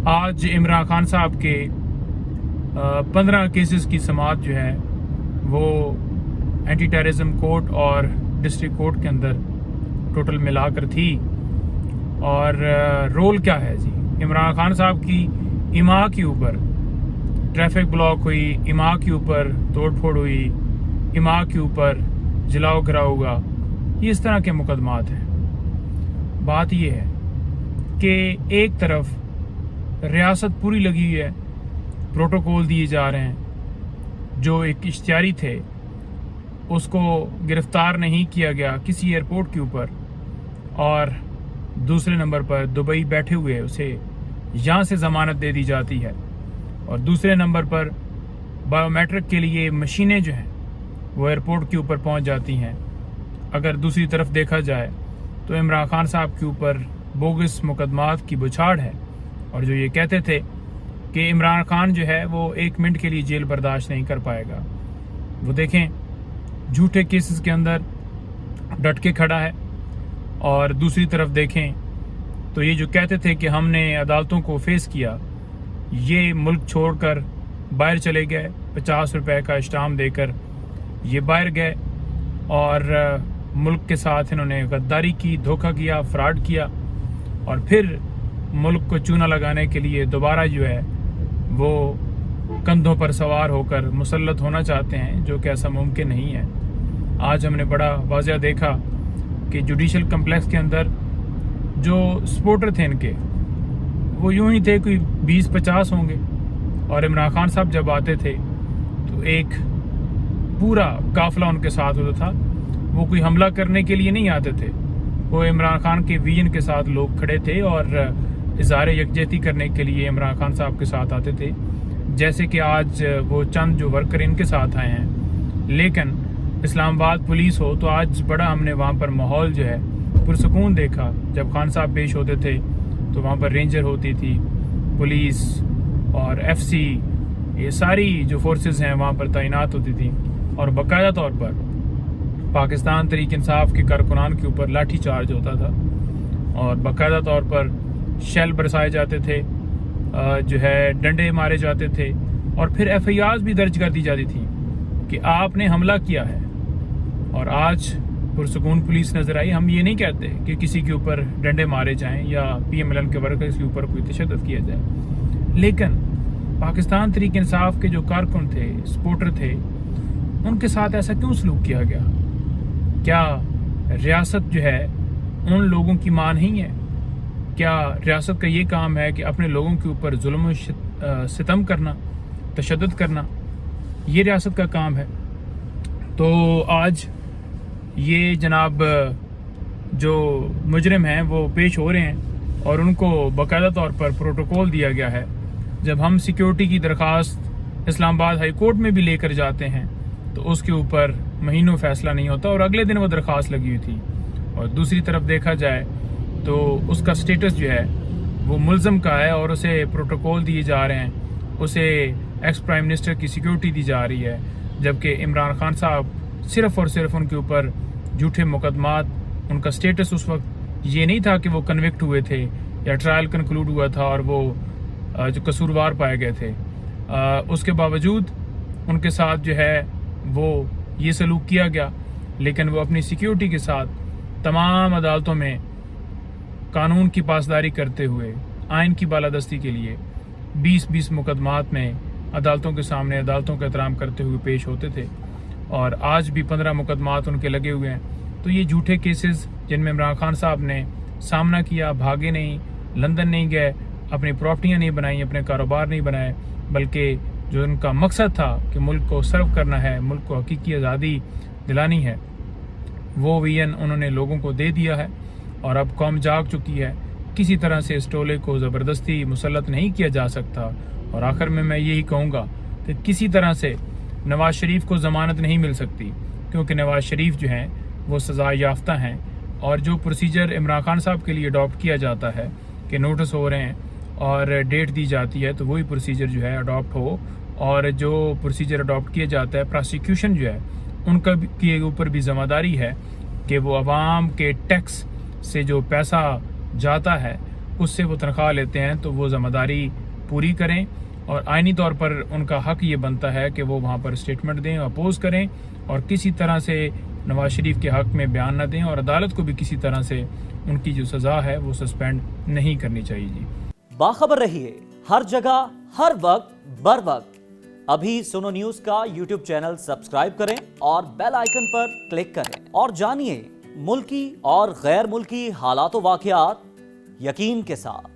आज इमरान खान साहब के 15 केसेस की समाअत जो है वो एंटी टेररिज्म कोर्ट और डिस्ट्रिक्ट कोर्ट के अंदर टोटल मिलाकर थी। और रोल क्या है जी, इमरान खान साहब की इमाम के ऊपर ट्रैफिक ब्लॉक हुई, इमाम के ऊपर तोड़फोड़ हुई, इमाम के ऊपर जलाओ घराव हुआ, ये इस तरह के मुकदमात हैं। बात ये है कि एक तरफ रियासत पूरी लगी हुई है, प्रोटोकॉल दिए जा रहे हैं, जो एक इश्तिहारी थे उसको गिरफ्तार नहीं किया गया किसी एयरपोर्ट के ऊपर, और दूसरे नंबर पर दुबई बैठे हुए उसे यहाँ से ज़मानत दे दी जाती है, और दूसरे नंबर पर बायोमेट्रिक के लिए मशीनें जो हैं वो एयरपोर्ट के ऊपर पहुँच जाती हैं। अगर दूसरी तरफ देखा जाए तो इमरान खान साहब के ऊपर बोगस मुकदमात की बुछाड़ है, और जो ये कहते थे कि इमरान खान जो है वो 1 मिनट के लिए जेल बर्दाश्त नहीं कर पाएगा, वो देखें झूठे केसेस के अंदर डट के खड़ा है। और दूसरी तरफ देखें तो ये जो कहते थे कि हमने अदालतों को फेस किया, ये मुल्क छोड़कर बाहर चले गए, 50 रुपए का स्टाम्प देकर ये बाहर गए, और मुल्क के साथ इन्होंने गद्दारी की, धोखा किया, फ्रॉड किया, और फिर मुल्क को चूना लगाने के लिए दोबारा जो है वो कंधों पर सवार होकर मुसल्लत होना चाहते हैं, जो कि ऐसा मुमकिन नहीं है। आज हमने बड़ा वाज़ह देखा कि जुडिशल कम्प्लेक्स के अंदर जो सपोर्टर थे इनके, वो यूं ही थे, कोई 20-50 होंगे, और इमरान खान साहब जब आते थे तो एक पूरा काफिला उनके साथ होता था। वो कोई हमला करने के लिए नहीं आते थे, वो इमरान खान के विजन के साथ लोग खड़े थे और इज़हार यकजहती करने के लिए इमरान खान साहब के साथ आते थे। जैसे कि आज वो चंद जो वर्कर इनके साथ आए हैं, लेकिन इस्लामाबाद पुलिस हो तो आज बड़ा हमने वहाँ पर माहौल जो है पुरसकून देखा। जब खान साहब पेश होते थे तो वहाँ पर रेंजर होती थी, पुलिस और FC, ये सारी जो फोर्सेस हैं वहाँ पर तैनात होती थी, और बाकायदा तौर पर पाकिस्तान तहरीक इंसाफ के कारकुनान के ऊपर लाठी चार्ज होता था, और बाकायदा तौर पर शेल बरसाए जाते थे, जो है डंडे मारे जाते थे, और फिर FIR भी दर्ज कर दी जाती थी कि आपने हमला किया है। और आज पुरसकून पुलिस नजर आई। हम ये नहीं कहते कि किसी के ऊपर डंडे मारे जाएं या PMLN के वर्कर्स के ऊपर कोई तशद्दुद किया जाए, लेकिन पाकिस्तान तहरीक इंसाफ के जो कारकुन थे, सपोर्टर थे, उनके साथ ऐसा क्यों सलूक किया गया? क्या रियासत जो है उन लोगों की मां नहीं है? क्या रियासत का ये काम है कि अपने लोगों के ऊपर जुल्म सितम करना, तशद्दुद करना, ये रियासत का काम है? तो आज ये जनाब जो मुजरिम हैं वो पेश हो रहे हैं, और उनको बाकायदा तौर पर प्रोटोकॉल दिया गया है। जब हम सिक्योरिटी की दरख्वास्त इस्लामाबाद हाई कोर्ट में भी लेकर जाते हैं तो उसके ऊपर महीनों फैसला नहीं होता, और अगले दिन वो दरख्वास्त लगी हुई थी। और दूसरी तरफ देखा जाए तो उसका स्टेटस जो है वो मुल्ज़म का है, और उसे प्रोटोकॉल दिए जा रहे हैं, उसे एक्स प्राइम मिनिस्टर की सिक्योरिटी दी जा रही है, जबकि इमरान खान साहब सिर्फ और सिर्फ उनके ऊपर झूठे मुकदमात, उनका स्टेटस उस वक्त ये नहीं था कि वो कन्विक्ट हुए थे या ट्रायल कंक्लूड हुआ था और वो जो कसूरवार पाए गए थे। उसके बावजूद उनके साथ जो है वो ये सलूक किया गया, लेकिन वो अपनी सिक्योरिटी के साथ तमाम अदालतों में कानून की पासदारी करते हुए, आइन की बालादस्ती के लिए 20-20 मुकदमात में अदालतों के सामने अदालतों का एहतराम करते हुए पेश होते थे, और आज भी 15 मुकदमात उनके लगे हुए हैं। तो ये झूठे केसेस जिनमें इमरान खान साहब ने सामना किया, भागे नहीं, लंदन नहीं गए, अपनी प्रॉपर्टियाँ नहीं बनाई, अपने कारोबार नहीं बनाए, बल्कि जो उनका मकसद था कि मुल्क को सर्व करना है, मुल्क को हकीकी आज़ादी दिलानी है, वो विजन उन्होंने लोगों को दे दिया है। और अब कौम जाग चुकी है, किसी तरह से इस टोले को ज़बरदस्ती मुसल्लत नहीं किया जा सकता। और आखिर में मैं यही कहूँगा कि किसी तरह से नवाज शरीफ को ज़मानत नहीं मिल सकती, क्योंकि नवाज शरीफ जो हैं वो सज़ा याफ्ता हैं, और जो प्रोसीजर इमरान खान साहब के लिए अडॉप्ट किया जाता है कि नोटिस हो रहे हैं और डेट दी जाती है, तो वही प्रोसीजर जो है अडॉप्ट हो। और जो प्रोसीजर अडॉप्ट किया जाता है, प्रोसिक्यूशन जो है उनका के ऊपर भी जिम्मेदारी है कि वो अवाम के टैक्स से जो पैसा जाता है उससे वो तनख्वाह लेते हैं तो वो ज़िम्मेदारी पूरी करें, और आइनी तौर पर उनका हक ये बनता है कि वो वहाँ पर स्टेटमेंट दें, अपोज करें, और किसी तरह से नवाज शरीफ के हक में बयान न दें, और अदालत को भी किसी तरह से उनकी जो सज़ा है वो सस्पेंड नहीं करनी चाहिए। जी, बाखबर रहिए हर जगह हर वक्त बर वक्त। अभी सुनो न्यूज का यूट्यूब चैनल सब्सक्राइब करें और बेल आइकन पर क्लिक करें और जानिए मुल्की और गैर मुल्की हालात व वाक़यात यकीन के साथ।